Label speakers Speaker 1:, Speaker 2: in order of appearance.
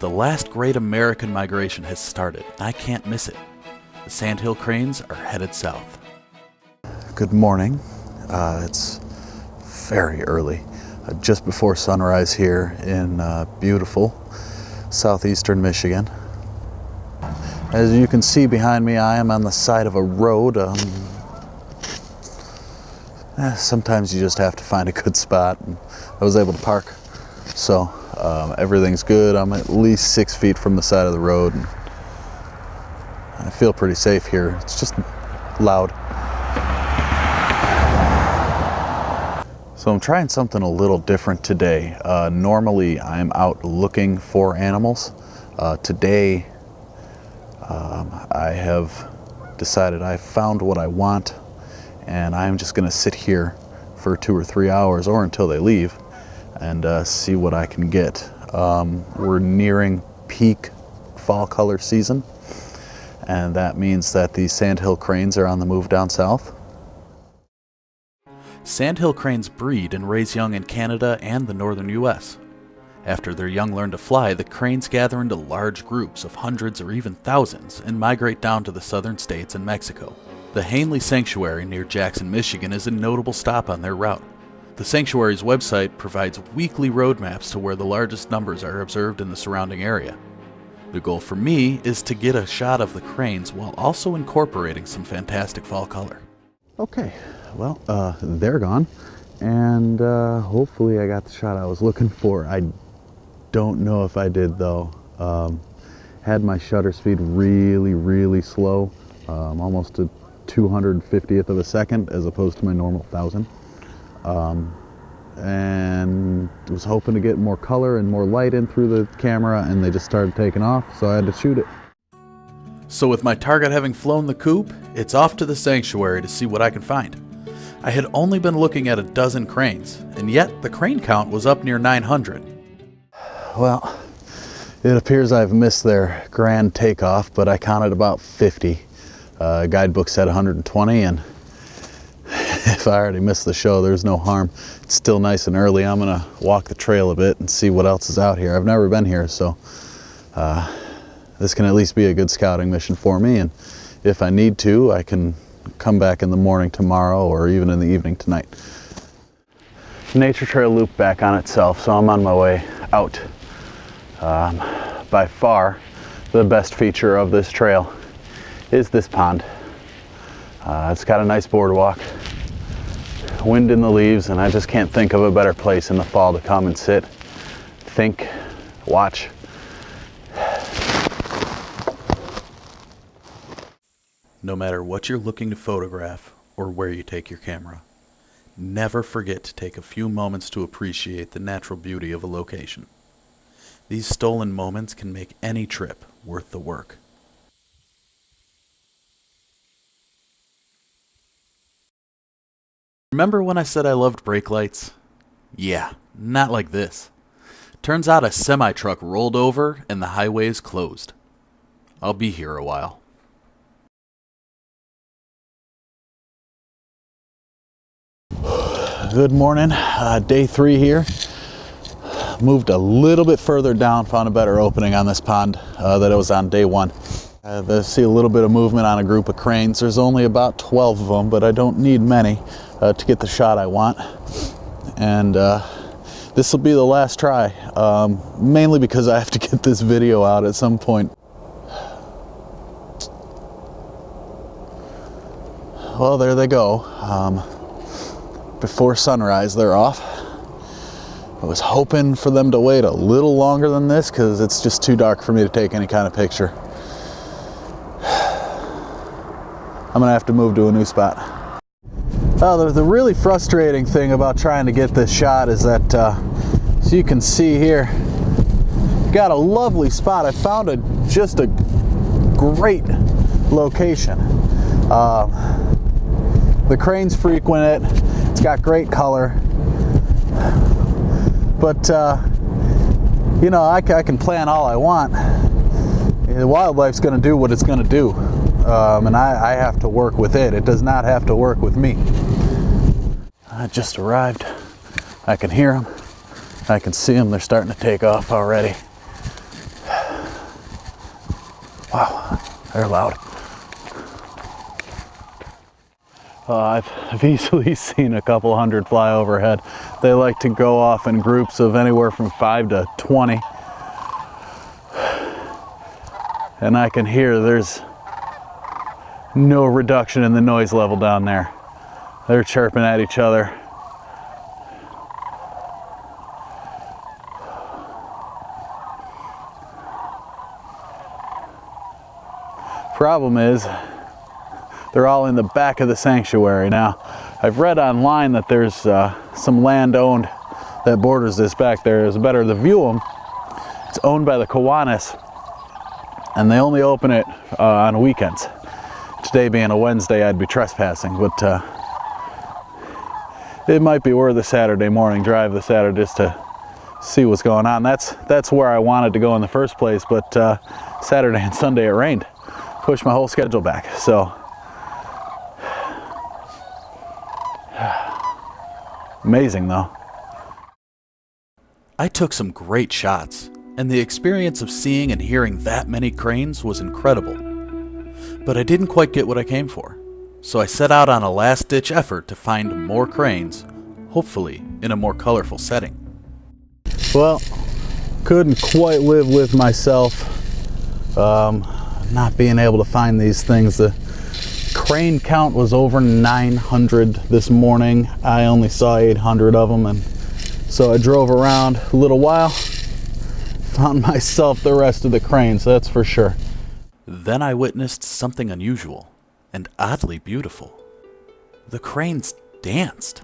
Speaker 1: the last great American migration has started. I can't miss it. The Sandhill cranes are headed south.
Speaker 2: Good morning. It's very early, just before sunrise here in beautiful southeastern Michigan. As you can see behind me, I am on the side of a road. Sometimes you just have to find a good spot, and I was able to park, so everything's good. I'm at least 6 feet from the side of the road, and I feel pretty safe here. It's just loud. So I'm trying something a little different today. Normally I'm out looking for animals. Today I have decided I've found what I want, and I'm just going to sit here for 2 or 3 hours or until they leave and see what I can get. We're nearing peak fall color season, and that means that the Sandhill cranes are on the move down south.
Speaker 1: Sandhill cranes breed and raise young in Canada and the northern U.S. After their young learn to fly, the cranes gather into large groups of hundreds or even thousands and migrate down to the southern states and Mexico. The Hanley Sanctuary near Jackson, Michigan is a notable stop on their route. The sanctuary's website provides weekly road maps to where the largest numbers are observed in the surrounding area. The goal for me is to get a shot of the cranes while also incorporating some fantastic fall color.
Speaker 2: Okay, well, they're gone, and hopefully I got the shot I was looking for. I don't know if I did, though. Had my shutter speed really slow, almost a 250th of a second as opposed to my normal 1,000. And was hoping to get more color and more light in through the camera, and they just started taking off, so I had to shoot it.
Speaker 1: So with my target having flown the coop, it's off to the sanctuary to see what I can find. I had only been looking at a dozen cranes, and yet the crane count was up near 900.
Speaker 2: Well, it appears I've missed their grand takeoff, but I counted about 50. Guidebook said 120, and if I already missed the show, there's no harm. It's still nice and early. I'm gonna walk the trail a bit and see what else is out here. I've never been here, so this can at least be a good scouting mission for me, and if I need to, I can come back in the morning tomorrow or even in the evening tonight. Nature trail loop back on itself, so I'm on my way out. By far, the best feature of this trail is this pond. It's got a nice boardwalk, wind in the leaves, and I just can't think of a better place in the fall to come and sit, think, watch.
Speaker 1: No matter what you're looking to photograph or where you take your camera, never forget to take a few moments to appreciate the natural beauty of a location. These stolen moments can make any trip worth the work. Remember when I said I loved brake lights? Yeah, not like this. Turns out a semi-truck rolled over and the highway is closed. I'll be here a while.
Speaker 2: Good morning, day 3 here. Moved a little bit further down, found a better opening on this pond that it was on day 1. I see a little bit of movement on a group of cranes. There's only about 12 of them, but I don't need many to get the shot I want. And this will be the last try, mainly because I have to get this video out at some point. Well, there they go. Before sunrise, they're off. I was hoping for them to wait a little longer than this because it's just too dark for me to take any kind of picture. I'm gonna have to move to a new spot. Oh, the really frustrating thing about trying to get this shot is that, so you can see here, got a lovely spot. I found just a great location. The cranes frequent it. It's got great color, but you know, I can plan all I want. The wildlife's going to do what it's going to do, and I have to work with it. It does not have to work with me. I just arrived. I can hear them. I can see them. They're starting to take off already. They're loud. I've easily seen a couple hundred fly overhead. They like to go off in groups of anywhere from 5 to 20. And I can hear there's no reduction in the noise level down there. They're chirping at each other. Problem is, they're all in the back of the sanctuary. Now, I've read online that there's some land owned that borders this back there. It's better to view them. It's owned by the Kiwanis, and they only open it on weekends. Today being a Wednesday, I'd be trespassing, but it might be worth a Saturday morning drive this Saturday just to see what's going on. That's where I wanted to go in the first place, but Saturday and Sunday it rained. Pushed my whole schedule back, so amazing though.
Speaker 1: I took some great shots, and the experience of seeing and hearing that many cranes was incredible. But I didn't quite get what I came for, so I set out on a last-ditch effort to find more cranes, hopefully in a more colorful setting.
Speaker 2: Well, couldn't quite live with myself not being able to find these things. The crane count was over 900 this morning. I only saw 800 of them, and so I drove around a little while, found myself the rest of the cranes, that's for sure.
Speaker 1: Then I witnessed something unusual and oddly beautiful. The cranes danced.